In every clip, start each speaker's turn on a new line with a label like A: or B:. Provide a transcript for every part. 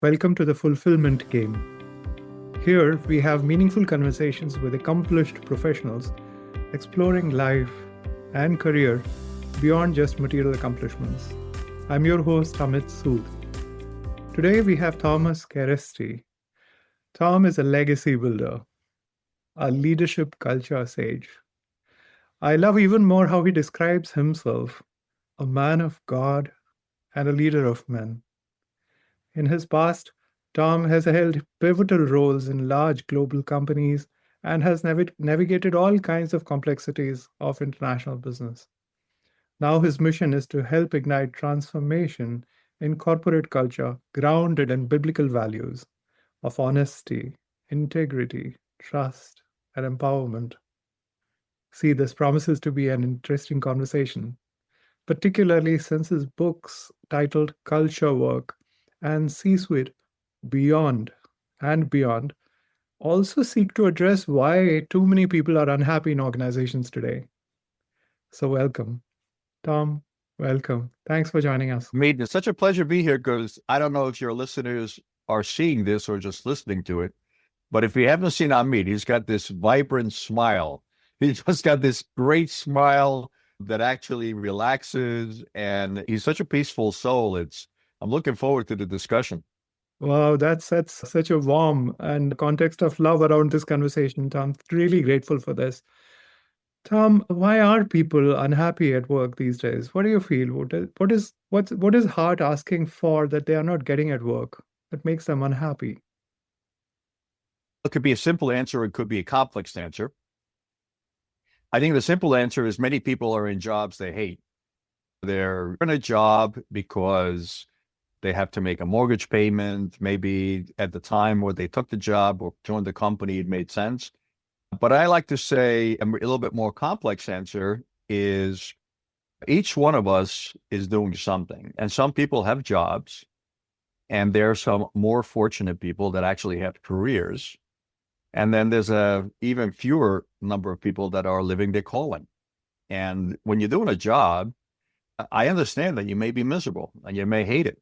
A: Welcome to the Fulfillment Game. Here, we have meaningful conversations with accomplished professionals exploring life and career beyond just material accomplishments. I'm your host, Amit. Today, we have Thomas Kereszti. Tom is a legacy builder, a leadership culture sage. I love even more how he describes himself, a man of God and a leader of men. In his past, Tom has held pivotal roles in large global companies and has navigated all kinds of complexities of international business. Now, his mission is to help ignite transformation in corporate culture grounded in biblical values of honesty, integrity, trust, and empowerment. See, this promises to be an interesting conversation, particularly since his books titled Culture Work and C Suite Beyond and Beyond also seek to address why too many people are unhappy in organizations today. So, welcome, Tom. Welcome. Thanks for joining us.
B: Amit, it's such a pleasure to be here because I don't know if your listeners are seeing this or just listening to it, but if you haven't seen Amit, he's got this vibrant smile. He's just got this great smile that actually relaxes, and he's such a peaceful soul. I'm looking forward to the discussion.
A: Wow, that's such a warm and context of love around this conversation, Tom. Really grateful for this. Tom, why are people unhappy at work these days? What do you feel? What is heart asking for that they are not getting at work that makes them unhappy?
B: It could be a simple answer, it could be a complex answer. I think the simple answer is many people are in jobs they hate. They're in a job because they have to make a mortgage payment. Maybe at the time where they took the job or joined the company, it made sense. But I like to say a little bit more complex answer is each one of us is doing something. And some people have jobs, and there are some more fortunate people that actually have careers. And then there's a even fewer number of people that are living their calling. And when you're doing a job, I understand that you may be miserable and you may hate it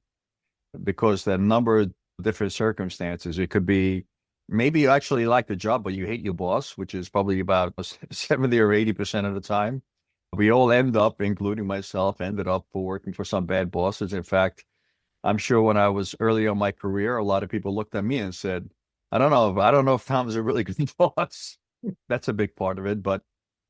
B: because there are a number of different circumstances. It could be maybe you actually like the job, but you hate your boss, which is probably about 70 or 80% of the time. We all end up, including myself, ended up working for some bad bosses. In fact, I'm sure when I was early in my career, a lot of people looked at me and said, I don't know if Tom's a really good boss. That's a big part of it. But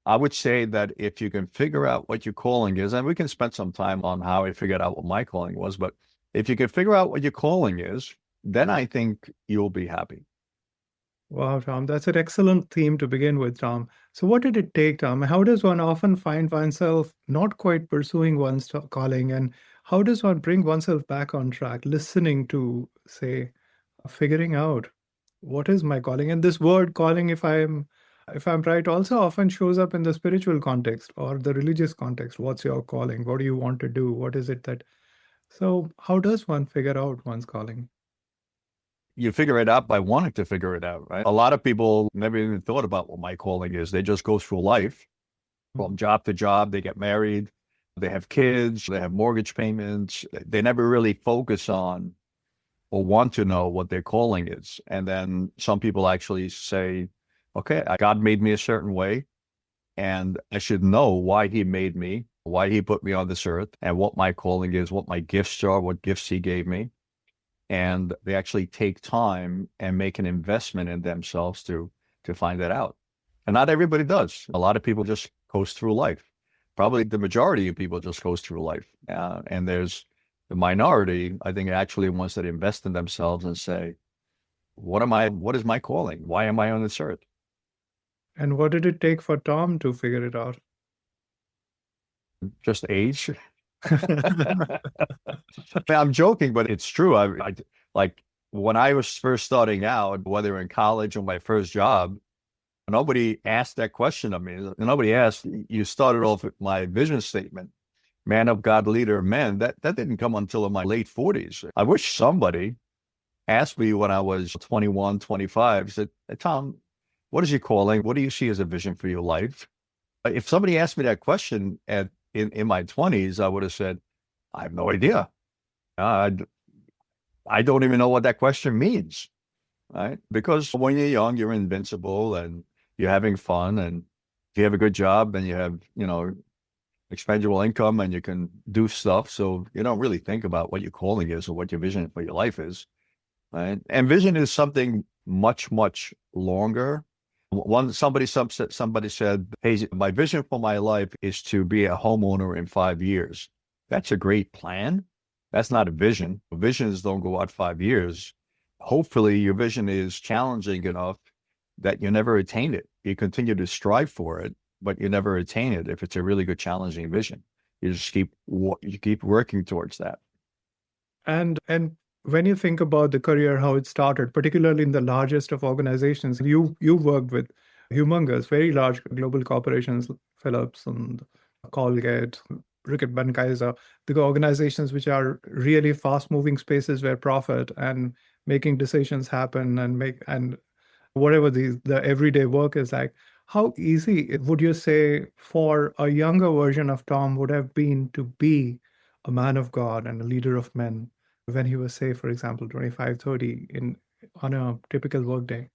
B: I would say that if you can figure out what your calling is, and we can spend some time on how I figured out what my calling was, but if you can figure out what your calling is, then I think you'll be happy.
A: Wow, Tom, that's an excellent theme to begin with, Tom. So, what did it take, Tom? How does one often find oneself not quite pursuing one's calling? And how does one bring oneself back on track, listening to, say, figuring out what is my calling? And this word calling, if I'm right, also often shows up in the spiritual context or the religious context. What's your calling? What do you want to do? What is it that so how does one figure out one's calling?
B: You figure it out by wanting to figure it out, right? A lot of people never even thought about what my calling is. They just go through life from job to job. They get married, they have kids, they have mortgage payments. They never really focus on or want to know what their calling is. And then some people actually say, okay, God made me a certain way, and I should know why he made me, why he put me on this earth, and what my calling is, what my gifts are, what gifts he gave me. And they actually take time and make an investment in themselves to find that out. And not everybody does. A lot of people just goes through life. Probably the majority of people just goes through life. And there's the minority, I think, actually ones that invest in themselves and say, what is my calling? Why am I on this earth?
A: And what did it take for Tom to figure it out?
B: Just age. I'm joking, but it's true. I like when I was first starting out, whether in college or my first job, nobody asked that question of me. Nobody asked, you started off with my vision statement, man of God, leader of men. That didn't come until in my late 40s. I wish somebody asked me when I was 21, 25, said, hey, Tom, what is your calling? What do you see as a vision for your life? If somebody asked me that question in my 20s, I would have said, I have no idea. I don't even know what that question means, right? Because when you're young, you're invincible and you're having fun, and if you have a good job and you have, expendable income and you can do stuff. So you don't really think about what your calling is or what your vision for your life is, right? And vision is something much, much longer. Somebody said, "Hey, my vision for my life is to be a homeowner in 5 years." That's a great plan. That's not a vision. Visions don't go out 5 years. Hopefully, your vision is challenging enough that you never attain it. You continue to strive for it, but you never attain it. If it's a really good, challenging vision, you just keep working towards that.
A: And when you think about the career, how it started, particularly in the largest of organizations, you worked with humongous, very large global corporations, Philips and Colgate, Ricket Benkaiser, the organizations which are really fast-moving spaces where profit and making decisions happen and whatever the everyday work is like. How easy would you say for a younger version of Tom would have been to be a man of God and a leader of men when he was, say, for example, 25, 30 on a typical workday?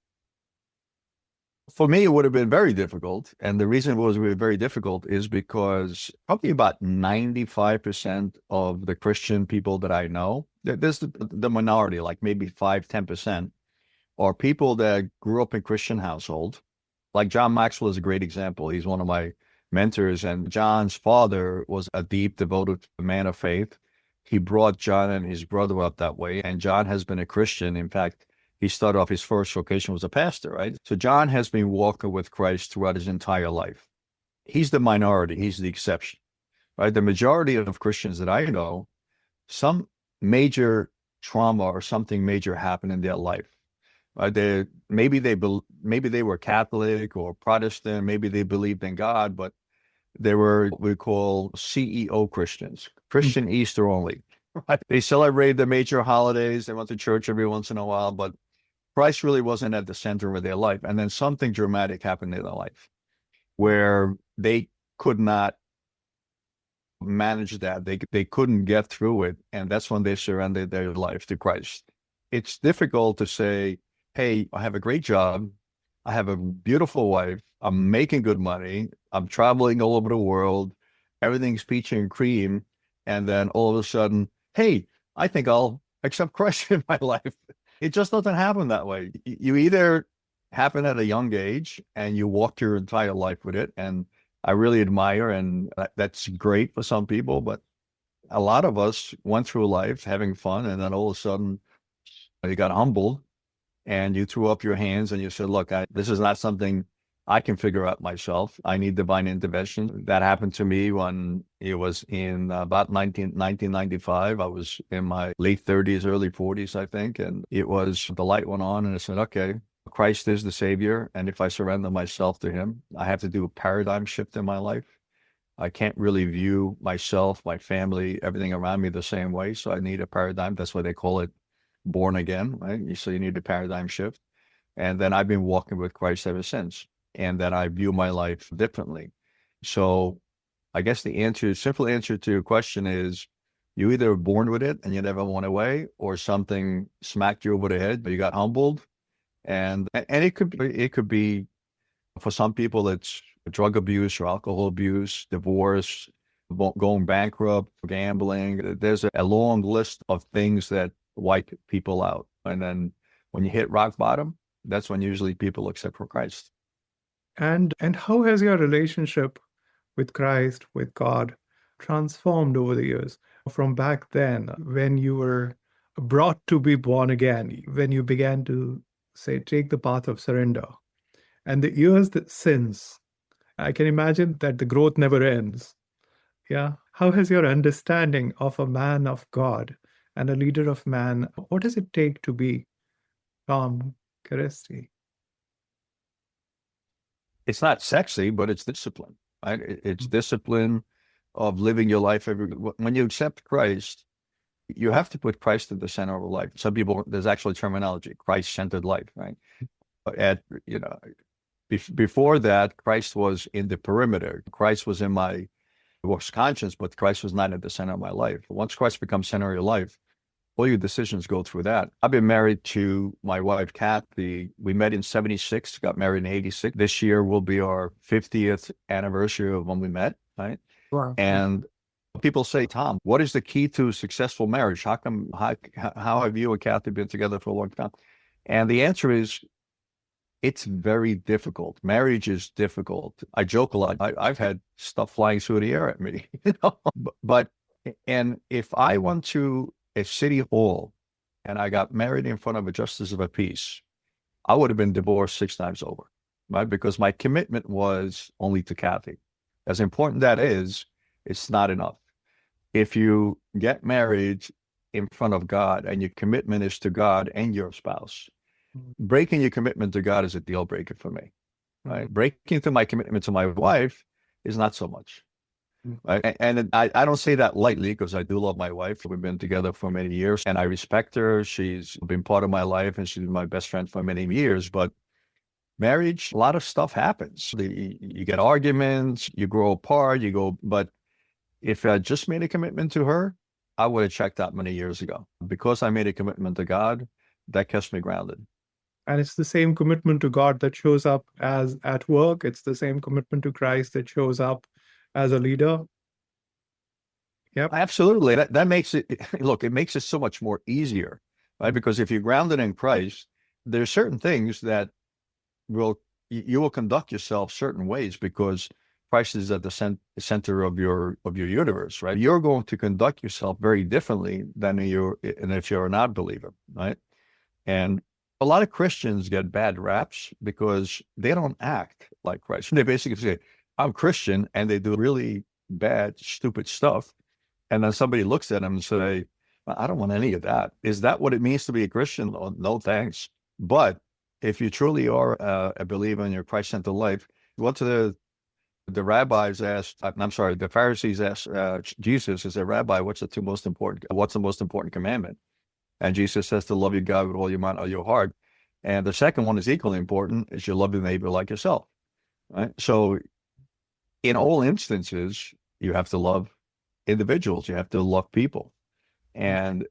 B: For me, it would have been very difficult. And the reason it was very difficult is because probably about 95% of the Christian people that I know, there's the minority, like maybe 5-10%, are people that grew up in Christian household. Like John Maxwell is a great example. He's one of my mentors. And John's father was a deep, devoted man of faith. He brought John and his brother up that way. And John has been a Christian. In fact, he started off, his first vocation was a pastor, right? So John has been walking with Christ throughout his entire life. He's the minority. He's the exception, right? The majority of Christians that I know, some major trauma or something major happened in their life. Right? Maybe they were Catholic or Protestant. Maybe they believed in God, but they were what we call CEO Christians, Christian Easter only. Right? They celebrated the major holidays. They went to church every once in a while, but Christ really wasn't at the center of their life. And then something dramatic happened in their life where they could not manage that. They couldn't get through it. And that's when they surrendered their life to Christ. It's difficult to say, hey, I have a great job. I have a beautiful wife. I'm making good money. I'm traveling all over the world. Everything's peach and cream. And then all of a sudden, hey, I think I'll accept Christ in my life. It just doesn't happen that way. You either happen at a young age and you walk your entire life with it. And I really admire, and that's great for some people, but a lot of us went through life having fun. And then all of a sudden you got humbled and you threw up your hands and you said, look, this is not something I can figure out myself. I need divine intervention. That happened to me when it was in about 1995. I was in my late 30s, early 40s, I think. And it was, the light went on and I said, okay, Christ is the Savior. And if I surrender myself to him, I have to do a paradigm shift in my life. I can't really view myself, my family, everything around me the same way. So I need a paradigm. That's why they call it born again, right? So you need a paradigm shift. And then I've been walking with Christ ever since. And then I view my life differently. So I guess the simple answer to your question is you either were born with it and you never went away, or something smacked you over the head, but you got humbled. And it could be for some people, it's drug abuse or alcohol abuse, divorce, going bankrupt, gambling. There's a long list of things that wipe people out. And then when you hit rock bottom, that's when usually people accept for Christ.
A: And how has your relationship with Christ, with God, transformed over the years? From back then, when you were brought to be born again, when you began to say, take the path of surrender, and the years since, I can imagine that the growth never ends. Yeah. How has your understanding of a man of God and a leader of man, what does it take to be Tom Kereszti?
B: It's not sexy, but it's discipline, right? It's discipline of living your life. When you accept Christ, you have to put Christ at the center of life. Some people, there's actually terminology, Christ-centered life, right? Before that, Christ was in the perimeter. Christ was in my conscience, but Christ was not at the center of my life. Once Christ becomes center of your life, all your decisions go through that. I've been married to my wife, Kathy. We met in 76, got married in 86. This year will be our 50th anniversary of when we met, right?
A: Wow.
B: And people say, Tom, what is the key to a successful marriage? How have you and Kathy been together for a long time? And the answer is, it's very difficult. Marriage is difficult. I joke a lot. I've had stuff flying through the air at me, and if I went to a city hall and I got married in front of a justice of the peace, I would have been divorced 6 times over, right? Because my commitment was only to Kathy. As important that is, it's not enough. If you get married in front of God and your commitment is to God and your spouse, breaking your commitment to God is a deal breaker for me, right? Breaking through my commitment to my wife is not so much, right? And I don't say that lightly because I do love my wife. We've been together for many years and I respect her. She's been part of my life and she's been my best friend for many years. But marriage, a lot of stuff happens. You get arguments, you grow apart, but if I just made a commitment to her, I would have checked out many years ago. Because I made a commitment to God, that kept me grounded.
A: And it's the same commitment to God that shows up as at work. It's the same commitment to Christ that shows up as a leader. Yep.
B: Absolutely. That makes it, look, it makes it so much more easier, right? Because if you're grounded in Christ, there's certain things that you will conduct yourself certain ways because Christ is at the center of your universe, right? You're going to conduct yourself very differently than if you're a non-believer, right? And a lot of Christians get bad raps because they don't act like Christ. They basically say, I'm Christian, and they do really bad, stupid stuff. And then somebody looks at them and say, I don't want any of that. Is that what it means to be a Christian? Oh, no, thanks. But if you truly are a believer in your Christ-centered life, what to the rabbis asked, the Pharisees asked Jesus, as a rabbi, what's the most important commandment? And Jesus says to love your God with all your mind, all your heart. And the second one is equally important, is you love your neighbor like yourself, right? So in all instances, you have to love individuals. You have to love people. And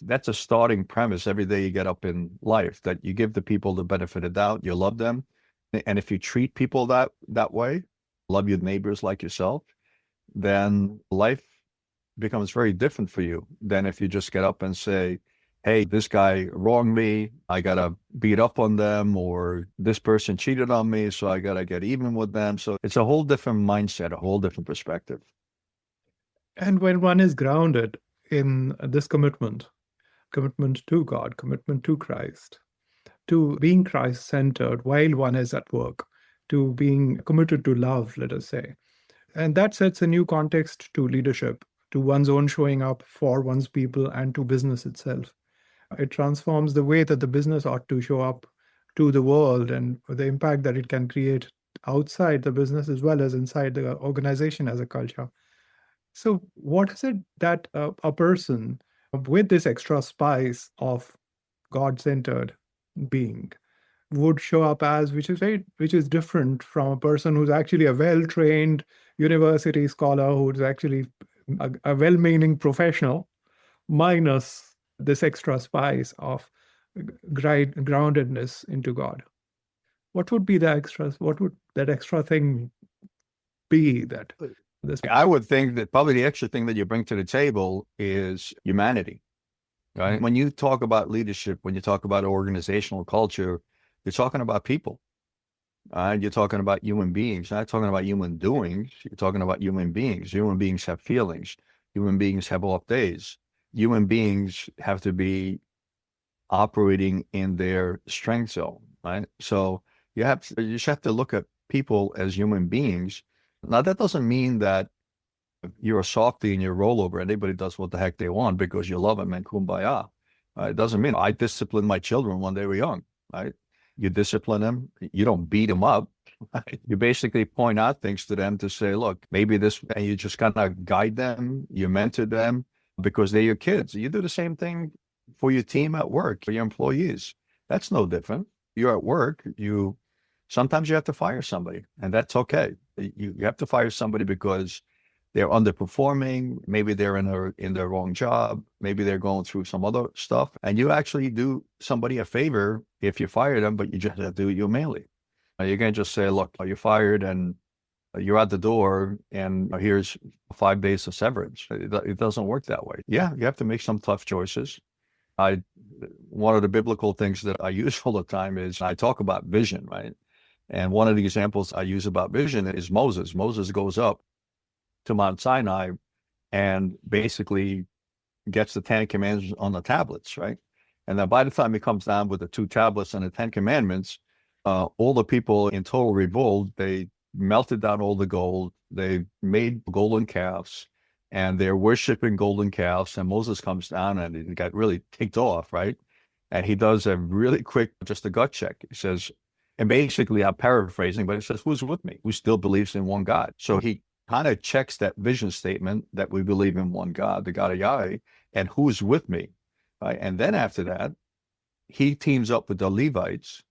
B: that's a starting premise every day you get up in life, that you give the people the benefit of doubt, you love them. And if you treat people that way, love your neighbors like yourself, then life becomes very different for you than if you just get up and say, hey, this guy wronged me, I got to beat up on them, or this person cheated on me, so I got to get even with them. So it's a whole different mindset, a whole different perspective.
A: And when one is grounded in this commitment to God, commitment to Christ, to being Christ-centered while one is at work, to being committed to love, let us say. And that sets a new context to leadership, to one's own showing up for one's people and to business itself. It transforms the way that the business ought to show up to the world and the impact that it can create outside the business as well as inside the organization as a culture. So what is it that a person with this extra spice of God-centered being would show up as, which is different from a person who's actually a well-trained university scholar, who's actually a well-meaning professional, minus this extra spice of groundedness into God? What would be what would that extra thing be that this?
B: I would think that probably the extra thing that you bring to the table is humanity, right? Mm-hmm. When you talk about leadership, when you talk about organizational culture, you're talking about people. You're talking about human beings. You're not talking about human doings. You're talking about human beings. Human beings have feelings. Human beings have off days. Human beings have to be operating in their strength zone, right? So you just have to look at people as human beings. Now, that doesn't mean that you're a softie and you roll over anybody does what the heck they want because you love them and kumbaya. It doesn't mean I disciplined my children when they were young, right? You discipline them. You don't beat them up. Right? You basically point out things to them to say, look, maybe this, and you just kind of guide them. You mentor them because they're your kids. You do the same thing for your team at work, for your employees. That's no different. You're at work. Sometimes you have to fire somebody, and that's okay. You have to fire somebody because they're underperforming, maybe they're in their wrong job, maybe they're going through some other stuff, and you actually do somebody a favor if you fire them, but you just have to do it humanely. You can't just say, look, you're fired and you're at the door and here's 5 days of severance. It doesn't work that way. Yeah, you have to make some tough choices. One of the biblical things that I use all the time is I talk about vision, right? And one of the examples I use about vision is Moses. Moses goes up to Mount Sinai and basically gets the 10 Commandments on the tablets, right? And then by the time he comes down with the 2 tablets and the 10 Commandments, all the people in total revolt, they melted down all the gold, they made golden calves, and they're worshiping golden calves. And Moses comes down and he got really ticked off, right? And he does a really quick, just a gut check. He says, and basically I'm paraphrasing, but it says, who's with me? Who still believes in one God? So he kind of checks that vision statement that we believe in one God, the God of Yahweh, and who's with me, right? And then after that, he teams up with the Levites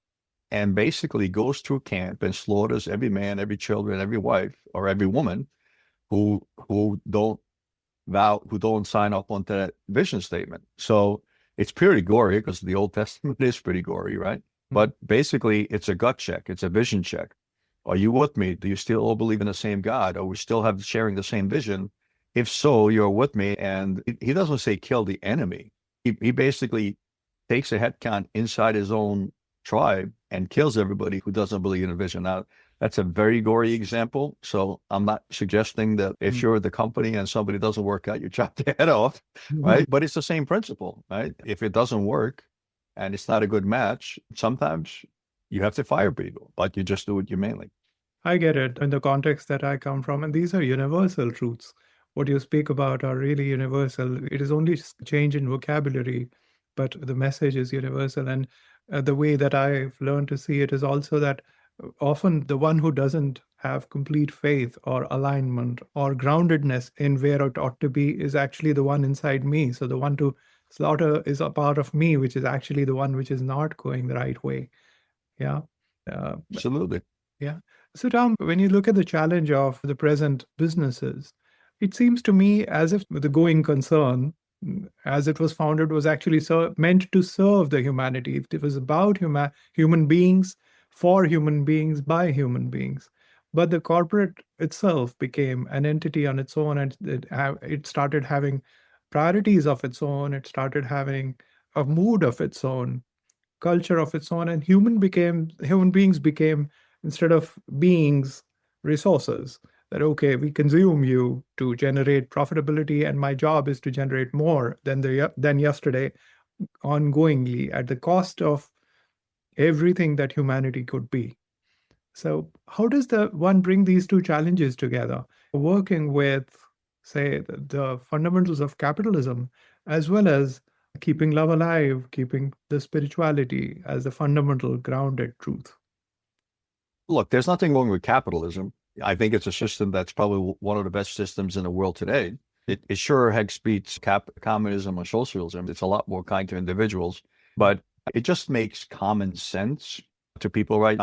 B: and basically goes through camp and slaughters every man, every children, every wife, or every woman who don't sign up onto that vision statement. So it's pretty gory because the Old Testament is pretty gory, right? But basically it's a gut check. It's a vision check. Are you with me? Do you still all believe in the same God? Are we still sharing the same vision? If so, you're with me. And he doesn't say kill the enemy. He basically takes a head count inside his own tribe and kills everybody who doesn't believe in a vision. Now, that's a very gory example. So I'm not suggesting that if you're the company and somebody doesn't work out, you chop their head off, right? But it's the same principle, right? If it doesn't work and it's not a good match, sometimes you have to fire people, but you just do it humanely.
A: I get it in the context that I come from, and these are universal truths. What you speak about are really universal. It is only change in vocabulary, but the message is universal. And the way that I've learned to see it is also that often the one who doesn't have complete faith or alignment or groundedness in where it ought to be is actually the one inside me. So the one to slaughter is a part of me, which is actually the one which is not going the right way. Yeah.
B: Absolutely.
A: Yeah. So, Tom, when you look at the challenge of the present businesses, it seems to me as if the going concern, as it was founded, was actually meant to serve the humanity. It was about human beings, for human beings, by human beings. But the corporate itself became an entity on its own, and it started having priorities of its own. It started having a mood of its own, culture of its own, and human beings became, instead of beings, resources. That, okay, we consume you to generate profitability, and my job is to generate more than yesterday, ongoingly, at the cost of everything that humanity could be. So how does the one bring these two challenges together, working with, say, the fundamentals of capitalism, as well as keeping love alive, keeping the spirituality as the fundamental grounded truth?
B: Look, there's nothing wrong with capitalism. I think it's a system that's probably one of the best systems in the world today. It sure heck beats communism or socialism. It's a lot more kind to individuals, but it just makes common sense to people, right?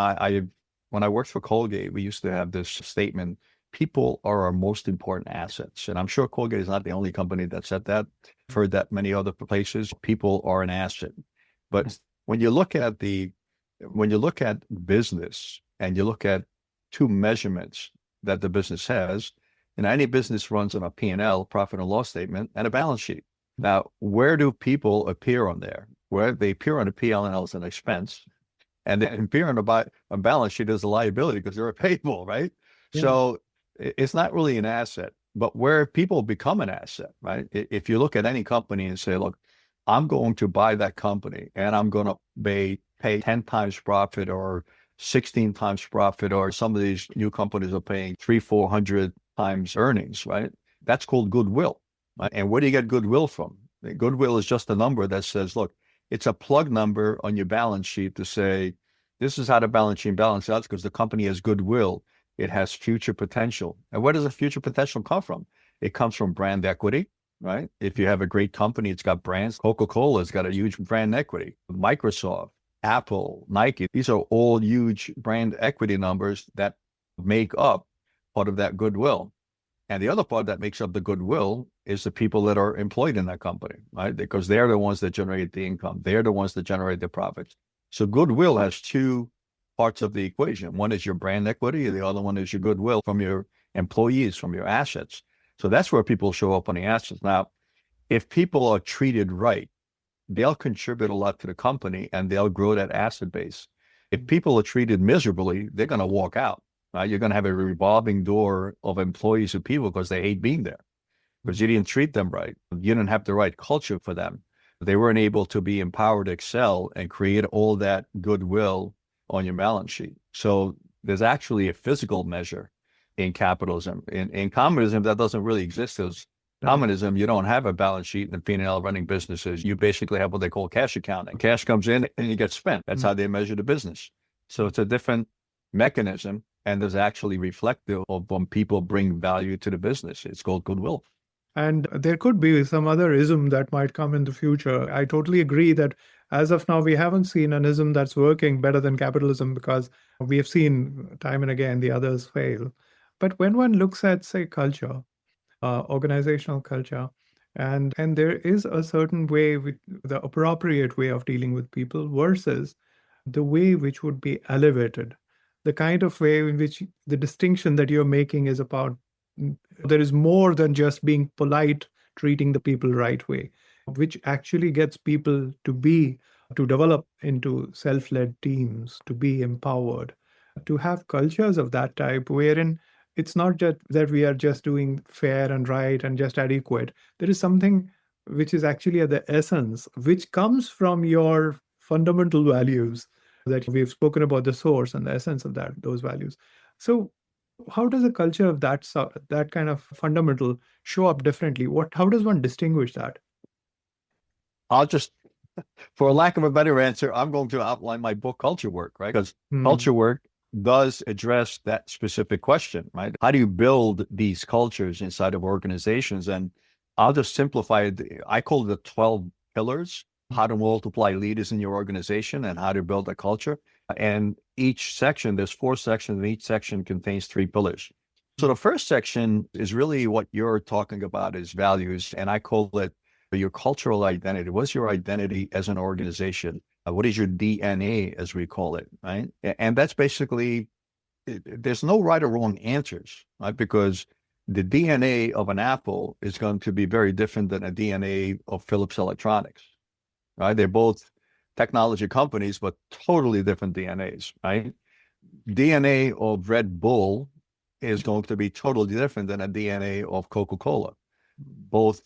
B: When I worked for Colgate, we used to have this statement: people are our most important assets. And I'm sure Colgate is not the only company that said that. I've heard that many other places. People are an asset. But when you look at business and you look at 2 measurements that the business has, and any business runs on a P&L, profit and loss statement, and a balance sheet. Now, where do people appear on there? Where they appear on a P&L as an expense, and then appear on a balance sheet as a liability because they're payable, right? Yeah. So it's not really an asset, but where people become an asset, right? If you look at any company and say, look, I'm going to buy that company and I'm going to pay 10 times profit or 16 times profit, or some of these new companies are paying 300-400 times earnings, right? That's called goodwill. Right? And where do you get goodwill from? Goodwill is just a number that says, look, it's a plug number on your balance sheet to say, this is how the balance sheet balances out because the company has goodwill. It has future potential. And where does the future potential come from? It comes from brand equity, right? If you have a great company, it's got brands. Coca-Cola's got a huge brand equity. Microsoft, Apple, Nike, these are all huge brand equity numbers that make up part of that goodwill. And the other part that makes up the goodwill is the people that are employed in that company, right? Because they're the ones that generate the income. They're the ones that generate the profits. So goodwill has two parts of the equation. One is your brand equity, and the other one is your goodwill from your employees, from your assets. So that's where people show up on the assets. Now, if people are treated right, they'll contribute a lot to the company and they'll grow that asset base. If people are treated miserably, they're going to walk out. Right? You're going to have a revolving door of employees of people because they hate being there, because you didn't treat them right. You didn't have the right culture for them. They weren't able to be empowered to excel and create all that goodwill on your balance sheet. So there's actually a physical measure in capitalism. In communism, that doesn't really exist. Because communism, you don't have a balance sheet in the P&L running businesses. You basically have what they call cash accounting. Cash comes in and it gets spent. That's how they measure the business. So it's a different mechanism, and is actually reflective of when people bring value to the business. It's called goodwill.
A: And there could be some other ism that might come in the future. I totally agree that as of now, we haven't seen an ism that's working better than capitalism, because we have seen time and again the others fail. But when one looks at, say, culture, organizational culture, and there is a certain way, with the appropriate way of dealing with people versus the way which would be elevated, the kind of way in which the distinction that you're making is about, there is more than just being polite, treating the people right way, which actually gets people to develop into self-led teams, to be empowered, to have cultures of that type, wherein it's not just that we are just doing fair and right and just adequate. There is something which is actually at the essence, which comes from your fundamental values, that we've spoken about the source and the essence of those values. So how does a culture of that kind of fundamental show up differently? How does one distinguish that?
B: I'll just, for lack of a better answer, I'm going to outline my book, Culture Work, right? Because culture work does address that specific question, right? How do you build these cultures inside of organizations? And I'll just simplify it. I call it the 12 pillars, how to multiply leaders in your organization and how to build a culture. And each section, there's 4 sections, and each section contains 3 pillars. So the first section is really what you're talking about, is values. And I call it your cultural identity. What's your identity as an organization? What is your DNA, as we call it, right? And that's basically, there's no right or wrong answers, right? Because the DNA of an Apple is going to be very different than a DNA of Philips Electronics, right? They're both technology companies, but totally different DNAs, right? DNA of Red Bull is going to be totally different than a DNA of Coca-Cola, both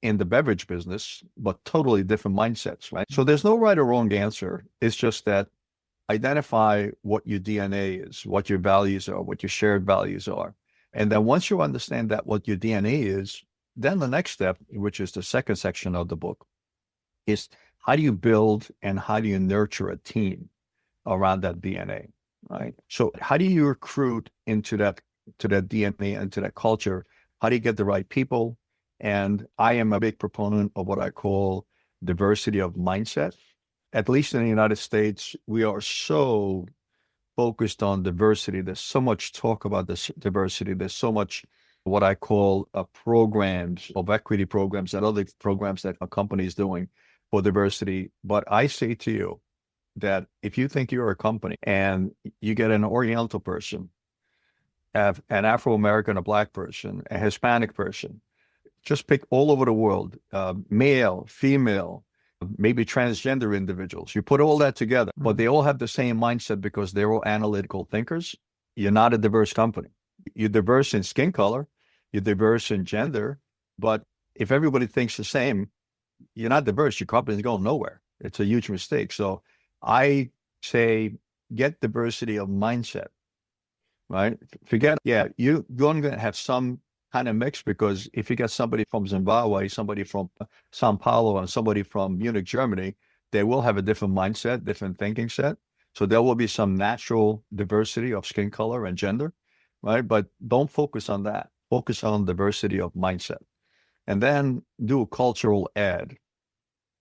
B: in the beverage business, but totally different mindsets, right? So there's no right or wrong answer. It's just that identify what your DNA is, what your values are, what your shared values are. And then once you understand that, what your DNA is, then the next step, which is the second section of the book, is how do you build and how do you nurture a team around that DNA, right? So how do you recruit into that, to that DNA and to that culture? How do you get the right people? And I am a big proponent of what I call diversity of mindset. At least in the United States, we are so focused on diversity. There's so much talk about this diversity. There's so much what I call programs of equity programs and other programs that a company is doing for diversity. But I say to you that if you think you're a company and you get an Oriental person, an Afro-American, a Black person, a Hispanic person, just pick all over the world, male, female, maybe transgender individuals. You put all that together, but they all have the same mindset because they're all analytical thinkers. You're not a diverse company. You're diverse in skin color, you're diverse in gender, but if everybody thinks the same, you're not diverse. Your company's going nowhere. It's a huge mistake. So I say, get diversity of mindset, right? Forget, you're going to have some kind of mix, because if you get somebody from Zimbabwe, somebody from Sao Paulo, and somebody from Munich, Germany, they will have a different mindset, different thinking set. So there will be some natural diversity of skin color and gender, right? But don't focus on that. Focus on diversity of mindset. And then do a cultural ad.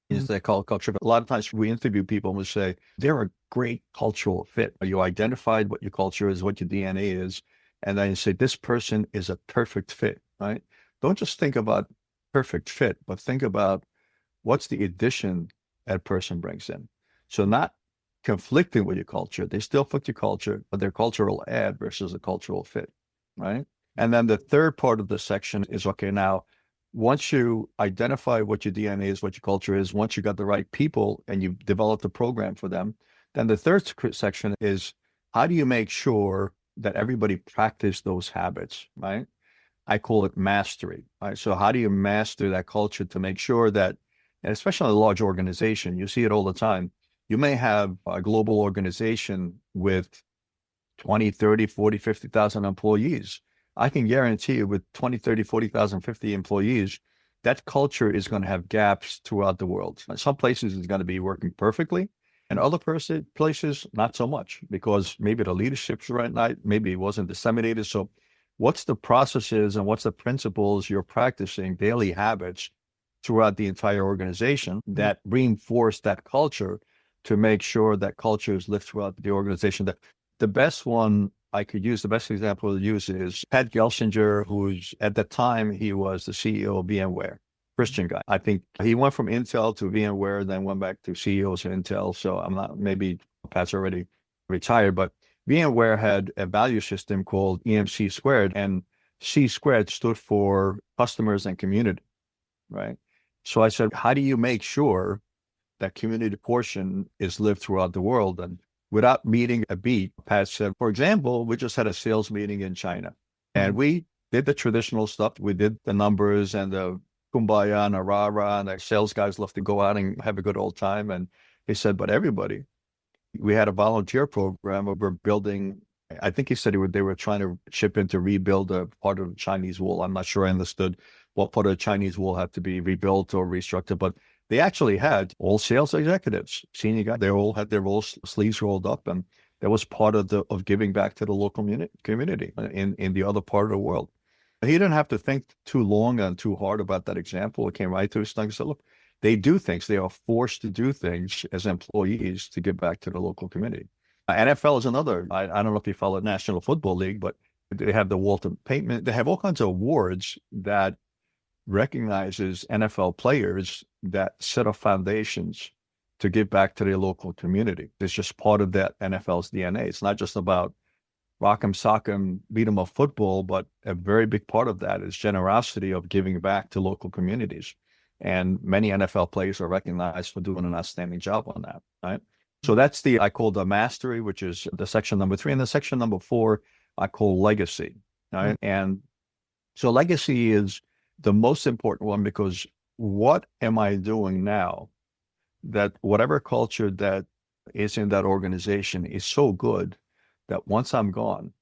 B: Is they call culture. But a lot of times we interview people and we say, they're a great cultural fit. You identified what your culture is, what your DNA is. And then you say, this person is a perfect fit. right? Don't just think about perfect fit, but think about what's the addition that person brings in. So not conflicting with your culture. They still fit your culture, but their cultural add versus a cultural fit, right? And then the third part of the section is, okay, now, once you identify what your DNA is, what your culture is, once you got the right people and you've developed a program for them, then the third section is, how do you make sure that everybody practice those habits, right? I call it mastery, right? So how do you master that culture to make sure that, and especially in a large organization, you see it all the time. You may have a global organization with 20, 30, 40, 50,000 employees. I can guarantee you with 20, 30, 40,000, 50 employees, that culture is going to have gaps throughout the world. Some places it's going to be working perfectly, and other places, not so much, because maybe the leadership's right, maybe it wasn't disseminated. So what's the processes and what's the principles you're practicing, daily habits throughout the entire organization that reinforce that culture to make sure that culture is lived throughout the organization? The best one I could use, the best example to use is Pat Gelsinger, who's at the time, he was the CEO of VMware, Christian guy. I think he went from Intel to VMware, then went back to CEOs of Intel. So I'm not, maybe Pat's already retired, but VMware had a value system called EMC squared, and C squared stood for customers and community, right? So I said, how do you make sure that community portion is lived throughout the world? And without meeting a beat, Pat said, for example, we just had a sales meeting in China, and we did the traditional stuff. We did the numbers and the kumbaya and the rah-rah, and our sales guys love to go out and have a good old time. And he said, but everybody, we had a volunteer program where we're building, I think he said they were trying to chip in to rebuild a part of the Chinese wall. I'm not sure I understood what part of the Chinese wall had to be rebuilt or restructured, but they actually had all sales executives, senior guys, they all had their sleeves rolled up, and that was part of giving back to the local community in the other part of the world. He didn't have to think too long and too hard about that example. It came right to his tongue and said, look, they do things. They are forced to do things as employees to give back to the local community. NFL is another. I don't know if you follow National Football League, but they have the Walter Payton. They have all kinds of awards that recognizes NFL players that set up foundations to give back to their local community. It's just part of that NFL's DNA. It's not just about rock 'em, sock 'em, beat 'em of football, but a very big part of that is generosity of giving back to local communities. And many NFL players are recognized for doing an outstanding job on that, right? So that's I call the mastery, which is the section number 3. And the section number 4, I call legacy, right? And so legacy is the most important one, because what am I doing now that whatever culture that is in that organization is so good that once I'm gone,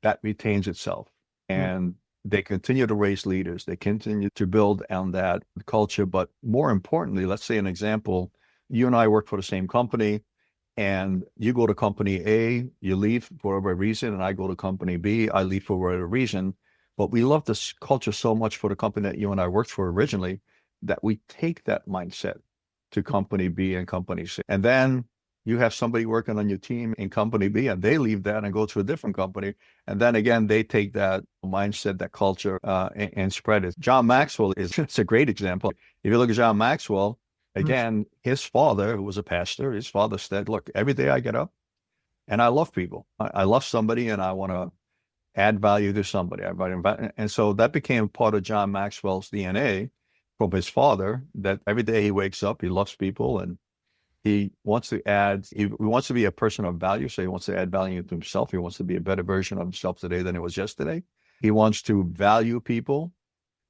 B: that retains itself. And they continue to raise leaders. They continue to build on that culture. But more importantly, let's say an example, you and I work for the same company, and you go to company A, you leave for whatever reason, and I go to company B, I leave for whatever reason. But we love this culture so much for the company that you and I worked for originally that we take that mindset to company B and company C. And then you have somebody working on your team in company B, and they leave that and go to a different company. And then again, they take that mindset, that culture, and spread it. John Maxwell it's a great example. If you look at John Maxwell, again, his father, who was a pastor, his father said, look, every day I get up and I love people. I love somebody and I want to add value to somebody. And so that became part of John Maxwell's DNA from his father, that every day he wakes up, he loves people, and he wants to be a person of value. So he wants to add value to himself. He wants to be a better version of himself today than he was yesterday. He wants to value people,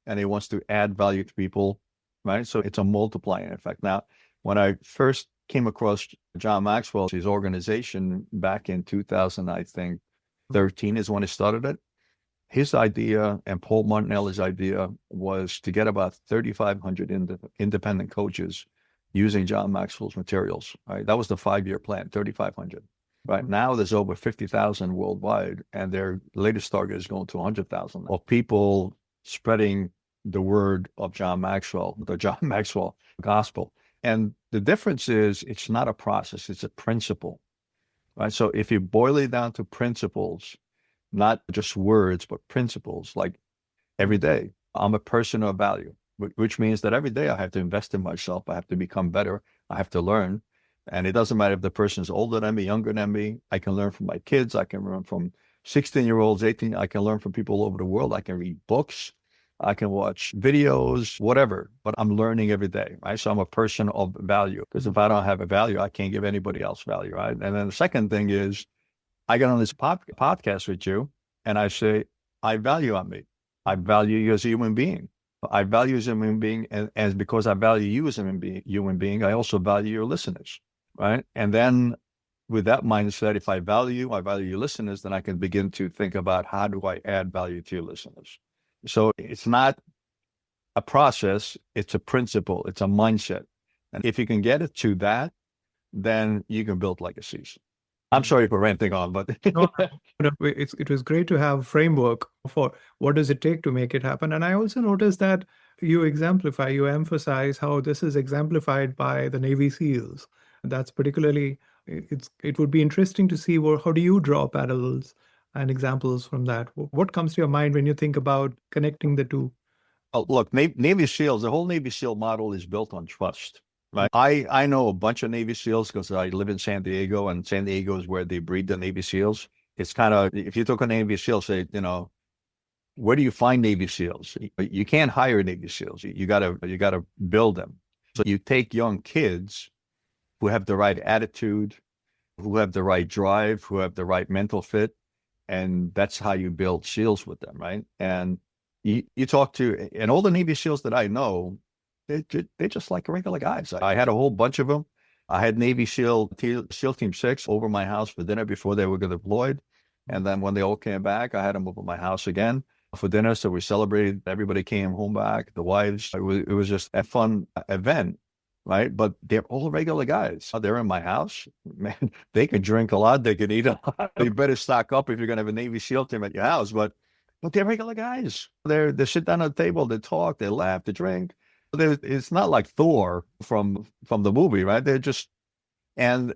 B: and he wants to add value to people, right? So it's a multiplying effect. Now, when I first came across John Maxwell's his organization back in 2000, I think 13 is when he started it. His idea and Paul Martinelli's idea was to get about 3,500 independent coaches using John Maxwell's materials, right? That was the 5-year plan, 3,500. Right now, there's over 50,000 worldwide, and their latest target is going to 100,000 of people spreading the word of John Maxwell, the John Maxwell gospel. And the difference is it's not a process, it's a principle, right? So if you boil it down to principles, not just words, but principles. Like every day, I'm a person of value, which means that every day I have to invest in myself. I have to become better. I have to learn. And it doesn't matter if the person is older than me, younger than me. I can learn from my kids. I can learn from 16-year-olds, 18. I can learn from people all over the world. I can read books. I can watch videos, whatever, but I'm learning every day, right? So I'm a person of value, because if I don't have a value, I can't give anybody else value, right? And then the second thing is I get on this podcast with you and I say, I value Amit. I value you as a human being. I value you as a human being. And because I value you as a human being, I also value your listeners, right? And then with that mindset, if I value your listeners, then I can begin to think about how do I add value to your listeners. So it's not a process, it's a principle, it's a mindset. And if you can get it to that, then you can build legacies. I'm sorry for ranting on, but
A: No, it was great to have framework for what does it take to make it happen. And I also noticed that you emphasize how this is exemplified by the Navy SEALs. That's particularly, it would be interesting to see how do you draw parallels and examples from that? What comes to your mind when you think about connecting the two?
B: oh, look, Navy SEALs, the whole Navy SEAL model is built on trust. Right. I know a bunch of Navy SEALs because I live in San Diego, and San Diego is where they breed the Navy SEAls. It's kind of, if you took a Navy SEAL, say, where do you find Navy SEAls? You can't hire Navy SEAls. You gotta build them. So you take young kids who have the right attitude, who have the right drive, who have the right mental fit, and that's how you build SEALs with them, right? And you talk to, and all the Navy SEALs that I know, they're just like regular guys. I had a whole bunch of them. I had Navy SEAL Team 6 over my house for dinner before they were deployed. And then when they all came back, I had them over my house again for dinner. So we celebrated. Everybody came home back, the wives. It was just a fun event, right? But they're all regular guys. They're in my house. Man, they can drink a lot. They can eat a lot. You better stock up if you're going to have a Navy SEAL team at your house. But they're regular guys. They sit down at the table, they talk, they laugh, they drink. It's not like Thor from the movie, right? They're just, and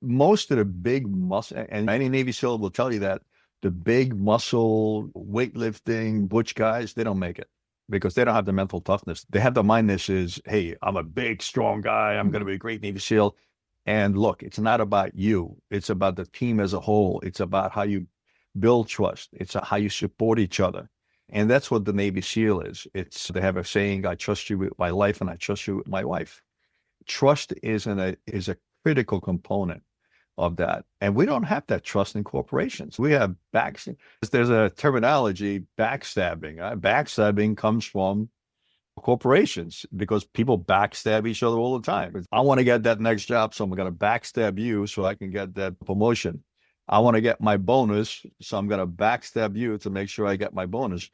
B: most of the big muscle, and any Navy SEAL will tell you that the big muscle, weightlifting, butch guys, they don't make it because they don't have the mental toughness. They have the mindness is, hey, I'm a big, strong guy. I'm going to be a great Navy SEAL. And look, it's not about you. It's about the team as a whole. It's about how you build trust. It's how you support each other. And that's what the Navy SEAL is. They have a saying, I trust you with my life and I trust you with my wife. Trust is a critical component of that. And we don't have that trust in corporations. We have there's a terminology, backstabbing. Backstabbing comes from corporations because people backstab each other all the time. I want to get that next job, so I'm going to backstab you so I can get that promotion. I want to get my bonus, so I'm going to backstab you to make sure I get my bonus.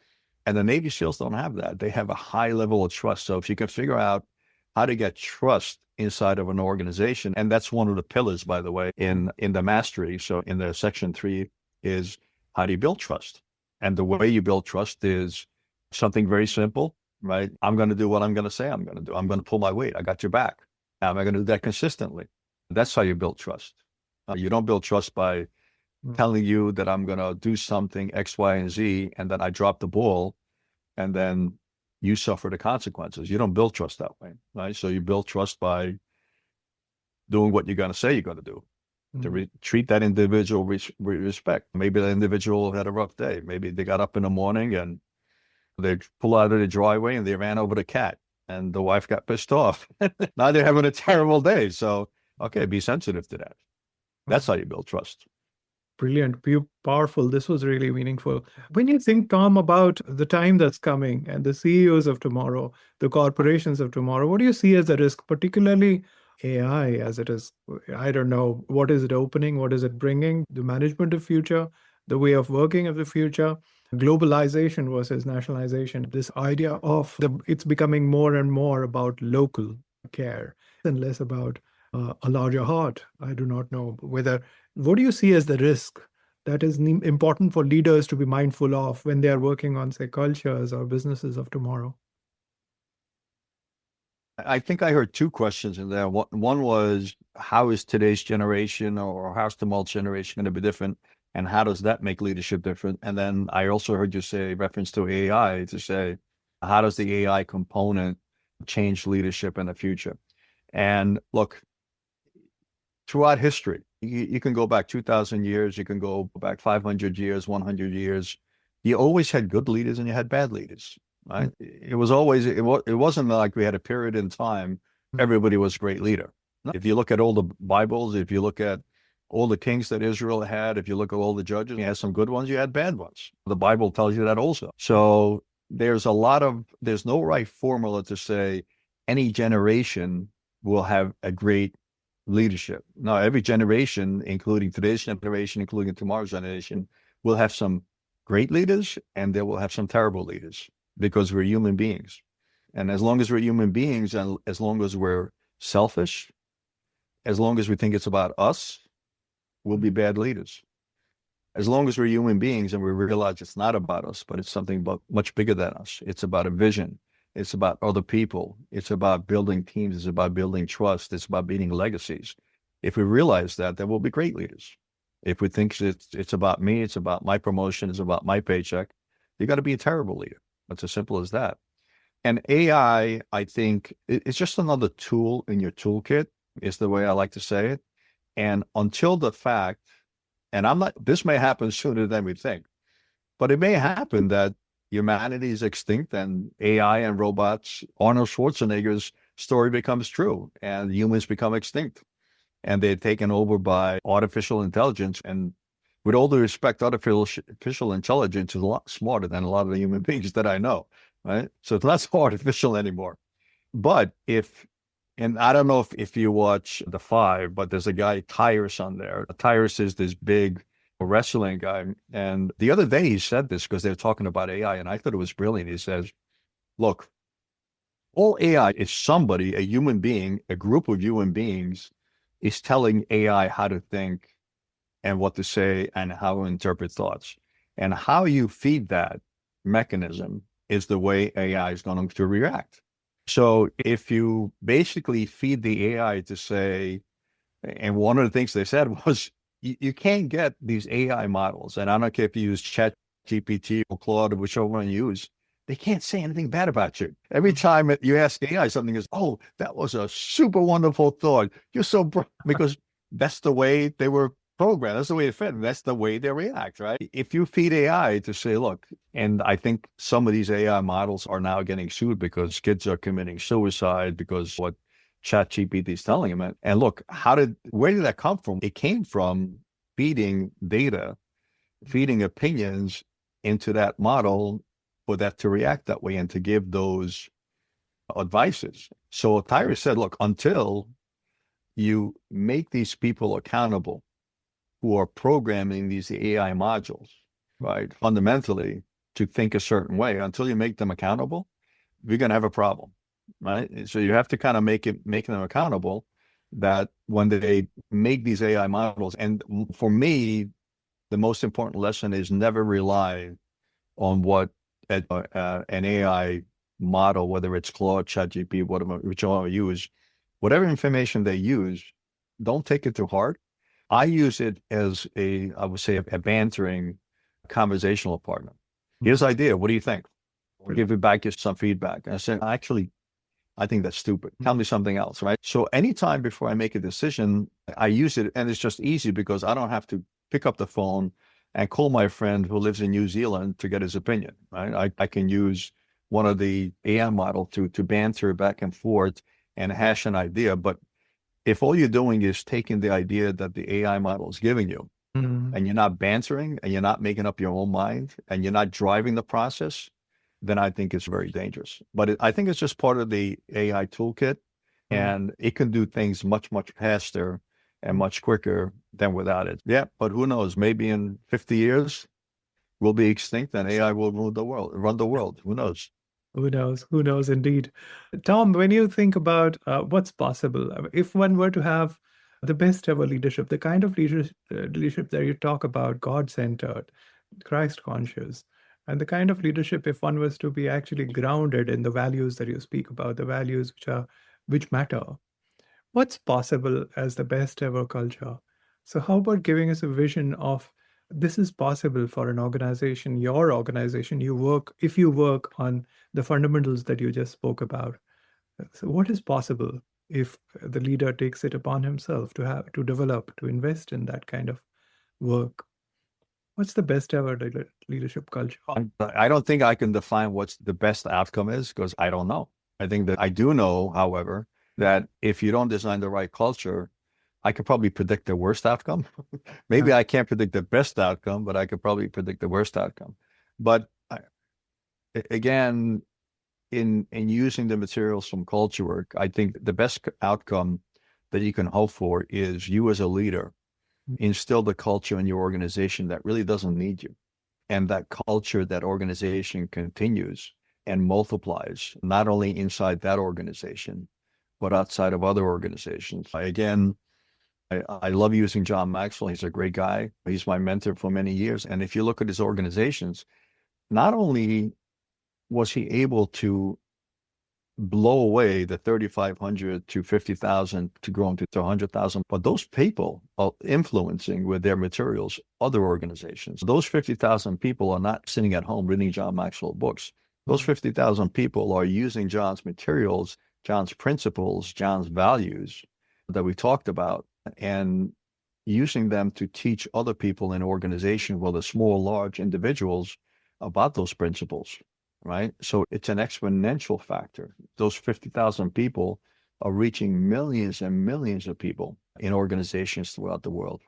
B: And the Navy SEALs don't have that. They have a high level of trust. So if you can figure out how to get trust inside of an organization, and that's one of the pillars, by the way, in the mastery. So in the section 3 is how do you build trust? And the way you build trust is something very simple, right? I'm going to do what I'm going to say I'm going to do. I'm going to pull my weight. I got your back. How am I going to do that consistently? That's how you build trust. You don't build trust by telling you that I'm going to do something X, Y, and Z, and then I drop the ball, and then you suffer the consequences. You don't build trust that way, right? So you build trust by doing what you're going to say you're going to do, to treat that individual with respect. Maybe the individual had a rough day. Maybe they got up in the morning and they pull out of the driveway and they ran over the cat, and the wife got pissed off. Now they're having a terrible day. So, okay, be sensitive to that. That's how you build trust.
A: Brilliant, powerful. This was really meaningful. When you think, Tom, about the time that's coming and the CEOs of tomorrow, the corporations of tomorrow, what do you see as a risk, particularly AI as it is? I don't know. What is it opening? What is it bringing? The management of future, the way of working of the future, globalization versus nationalization. This idea of it's becoming more and more about local care and less about a larger heart. I do not know what do you see as the risk that is important for leaders to be mindful of when they are working on, say, cultures or businesses of tomorrow?
B: I think I heard two questions in there. One was, how is today's generation or how's tomorrow's generation going to be different? And how does that make leadership different? And then I also heard you say reference to AI to say, how does the AI component change leadership in the future? And look, throughout history, you can go back 2,000 years, you can go back 500 years, 100 years. You always had good leaders and you had bad leaders, right? It was always, it wasn't like we had a period in time, everybody was a great leader. If you look at all the Bibles, if you look at all the kings that Israel had, if you look at all the judges, you had some good ones, you had bad ones. The Bible tells you that also. So there's no right formula to say any generation will have a great leadership. Now, every generation, including today's generation, including tomorrow's generation, will have some great leaders and they will have some terrible leaders because we're human beings. And as long as we're human beings and as long as we're selfish, as long as we think it's about us, we'll be bad leaders. As long as we're human beings and we realize it's not about us, but it's something much bigger than us. It's about a vision. It's about other people. It's about building teams. It's about building trust. It's about building legacies. If we realize that, then we'll be great leaders. If we think it's about me, it's about my promotion, it's about my paycheck, you got to be a terrible leader. It's as simple as that. And AI, I think, it's just another tool in your toolkit, is the way I like to say it. And until the fact, and this may happen sooner than we think, but it may happen that humanity is extinct and AI and robots, Arnold Schwarzenegger's story becomes true and humans become extinct and they're taken over by artificial intelligence. And with all due respect, artificial intelligence is a lot smarter than a lot of the human beings that I know, right? So it's not so artificial anymore. But and I don't know if you watch The Five, but there's a guy, Tyrus, on there. Tyrus is this big wrestling guy. And the other day he said this because they were talking about AI, and I thought it was brilliant. He says, look, all AI is somebody, a human being, a group of human beings is telling AI how to think and what to say and how to interpret thoughts. And how you feed that mechanism is the way AI is going to react. So if you basically feed the AI to say, and one of the things they said was, you can't get these AI models, and I don't care if you use ChatGPT or Claude or whichever one you use, they can't say anything bad about you. Every time you ask AI something, is, oh, that was a super wonderful thought. You're so because that's the way they were programmed. That's the way it fit. And that's the way they react, right? If you feed AI to say, look, and I think some of these AI models are now getting sued because kids are committing suicide because what ChatGPT is telling them. And look, where did that come from? It came from feeding data, feeding opinions into that model for that to react that way and to give those advices. So Tyrus said, look, until you make these people accountable who are programming these AI modules, right, fundamentally to think a certain way, until you make them accountable, we're going to have a problem. Right. So you have to kind of make them accountable that when they make these AI models. And for me, the most important lesson is never rely on what an AI model, whether it's Claude, ChatGPT, whichever you use, whatever information they use, don't take it to heart. I use it as I would say, a bantering conversational partner. Here's the idea. What do you think? I'll give you back some feedback. And I said, actually, I think that's stupid. Tell me something else, right? So anytime before I make a decision, I use it, and it's just easy because I don't have to pick up the phone and call my friend who lives in New Zealand to get his opinion, right? I can use one of the AI model to banter back and forth and hash an idea. But if all you're doing is taking the idea that the AI model is giving you, and you're not bantering and you're not making up your own mind and you're not driving the process, then I think it's very dangerous. But I think it's just part of the AI toolkit, and it can do things much, much faster and much quicker than without it. Yeah, but who knows? Maybe in 50 years, we'll be extinct and AI will run the world. Who knows?
A: Who knows? Who knows indeed. Tom, when you think about what's possible, if one were to have the best ever leadership, the kind of leadership that you talk about, God-centered, Christ-conscious, and the kind of leadership, if one was to be actually grounded in the values that you speak about, the values which matter, what's possible as the best ever culture? So how about giving us a vision of this is possible for an organization, your organization, if you work on the fundamentals that you just spoke about. So what is possible if the leader takes it upon himself to develop, to invest in that kind of work? What's the best ever leadership culture?
B: I don't think I can define what's the best outcome is because I don't know. I think that I do know, however, that if you don't design the right culture, I could probably predict the worst outcome. Maybe
A: Yeah.
B: I can't predict the best outcome, but I could probably predict the worst outcome. But again, in using the materials from culture work, I think the best outcome that you can hope for is you as a leader instill the culture in your organization that really doesn't need you. And that culture, that organization continues and multiplies, not only inside that organization, but outside of other organizations. I love using John Maxwell. He's a great guy. He's my mentor for many years. And if you look at his organizations, not only was he able to blow away the 3,500 to 50,000 to grow into 100,000, but those people are influencing with their materials other organizations. Those 50,000 people are not sitting at home reading John Maxwell books. Those 50,000 people are using John's materials, John's principles, John's values that we talked about, and using them to teach other people in organization, whether small, large individuals, about those principles. Right? So it's an exponential factor. Those 50,000 people are reaching millions and millions of people in organizations throughout the world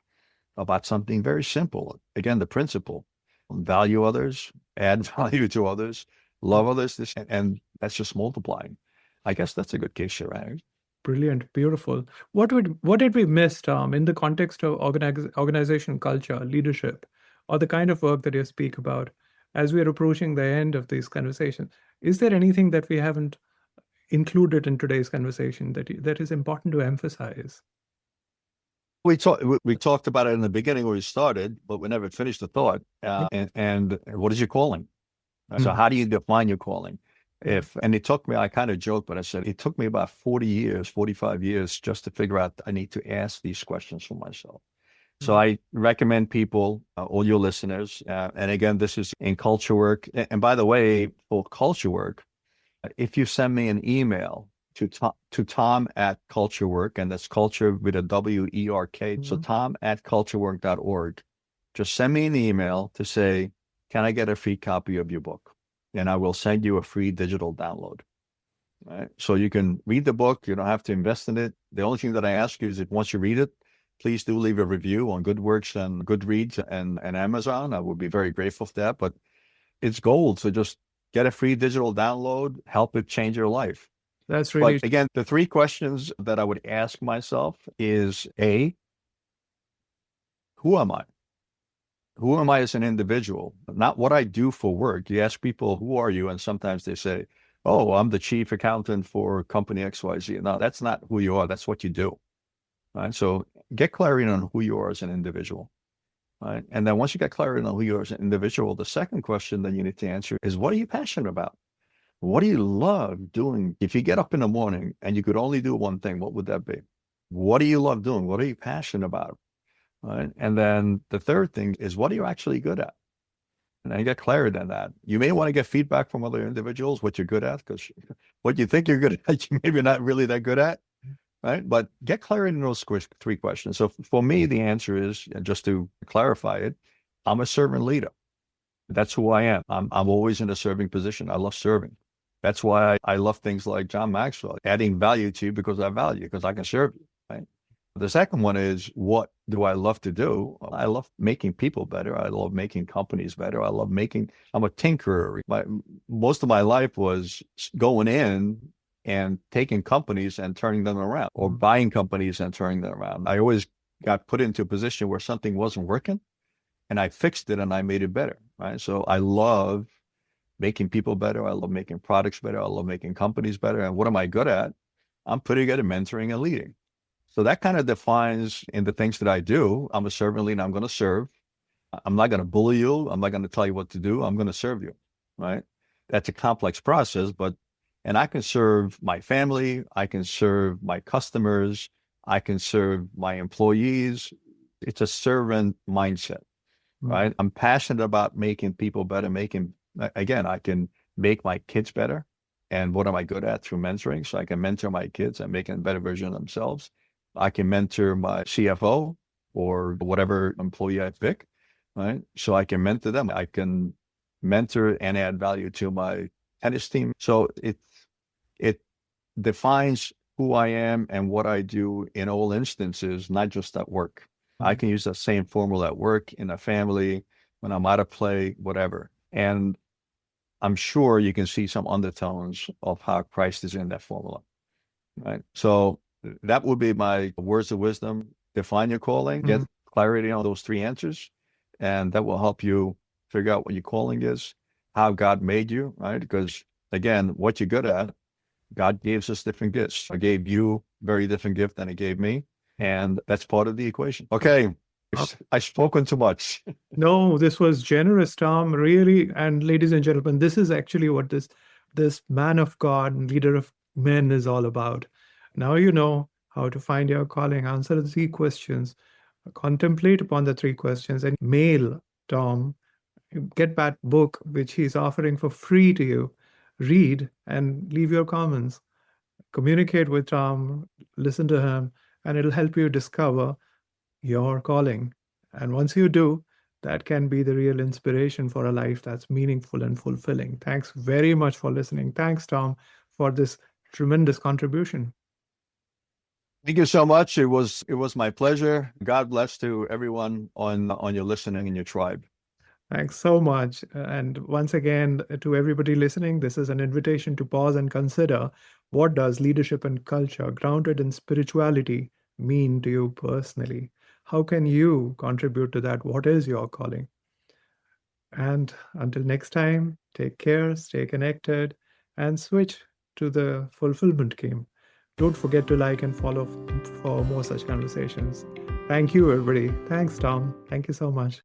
B: about something very simple. Again, the principle: value others, add value to others, love others, and that's just multiplying. I guess that's a good case here, right?
A: Brilliant, beautiful. What did we miss, Tom, in the context of organization culture, leadership, or the kind of work that you speak about? As we are approaching the end of these conversations, is there anything that we haven't included in today's conversation that is important to emphasize?
B: We talked about it in the beginning where we started, but we never finished the thought. And what is your calling? So how do you define your calling? And it took me, I kind of joked, but I said, it took me about 40 years, 45 years just to figure out I need to ask these questions for myself. So I recommend people, all your listeners, and again, this is in culture work. And by the way, for culture work, if you send me an email to Tom at Culture Work, and that's culture with a W-E-R-K, so Tom at culturework.org, just send me an email to say, can I get a free copy of your book? And I will send you a free digital download. Right? So you can read the book. You don't have to invest in it. The only thing that I ask you is that once you read it, please do leave a review on GoodWorks and Goodreads and Amazon. I would be very grateful for that. But it's gold. So just get a free digital download, help it change your life.
A: That's really...
B: But again, the three questions that I would ask myself is A, who am I? Who am I as an individual? Not what I do for work. You ask people, who are you? And sometimes they say, oh, I'm the chief accountant for company XYZ. No, that's not who you are. That's what you do. Right? So get clarity on who you are as an individual. Right? And then once you get clarity on who you are as an individual, the second question that you need to answer is, what are you passionate about? What do you love doing? If you get up in the morning and you could only do one thing, what would that be? What do you love doing? What are you passionate about? Right? And then the third thing is, what are you actually good at? And then get clarity on that. You may want to get feedback from other individuals, what you're good at, because what you think you're good at, you maybe not really that good at. Right? But get clarity in those three questions. So for me, the answer is, just to clarify it, I'm a servant leader. That's who I am. I'm always in a serving position. I love serving. That's why I love things like John Maxwell, adding value to you because I value, because I can serve you. Right? The second one is, what do I love to do? I love making people better. I love making companies better. I'm a tinkerer. Most of my life was going in and taking companies and turning them around, or buying companies and turning them around. I always got put into a position where something wasn't working and I fixed it and I made it better. Right? So I love making people better. I love making products better. I love making companies better. And what am I good at? I'm pretty good at mentoring and leading. So that kind of defines in the things that I do. I'm a servant leader. I'm going to serve. I'm not going to bully you. I'm not going to tell you what to do. I'm going to serve you. Right? That's a complex process, and I can serve my family. I can serve my customers. I can serve my employees. It's a servant mindset. right? I'm passionate about making people better, again, I can make my kids better. And what am I good at? Through mentoring. So I can mentor my kids and make a better version of themselves. I can mentor my CFO or whatever employee I pick, right? So I can mentor them. I can mentor and add value to my tennis team. So it defines who I am and what I do in all instances, not just at work. I can use that same formula at work, in a family, when I'm out of play, whatever. And I'm sure you can see some undertones of how Christ is in that formula, right? So that would be my words of wisdom. Define your calling, get clarity on those three answers, and that will help you figure out what your calling is, how God made you, right? Because again, what you're good at, God gives us different gifts. I gave you a very different gift than he gave me, and that's part of the equation. Okay, I've spoken too much.
A: No, this was generous, Tom, really. And ladies and gentlemen, this is actually what this man of God, leader of men, is all about. Now you know how to find your calling, answer the three questions, contemplate upon the three questions, and mail Tom. Get that book, which he's offering for free to you. Read and leave your comments. Communicate with Tom, listen to him, and it'll help you discover your calling. And once you do, that can be the real inspiration for a life that's meaningful and fulfilling. Thanks very much for listening. Thanks, Tom, for this tremendous contribution.
B: Thank you so much. It was my pleasure. God bless to everyone on your listening and your tribe.
A: Thanks so much. And once again, to everybody listening, this is an invitation to pause and consider, what does leadership and culture grounded in spirituality mean to you personally? How can you contribute to that? What is your calling? And until next time, take care, stay connected, and switch to the fulfillment game. Don't forget to like and follow for more such conversations. Thank you, everybody. Thanks, Tom. Thank you so much.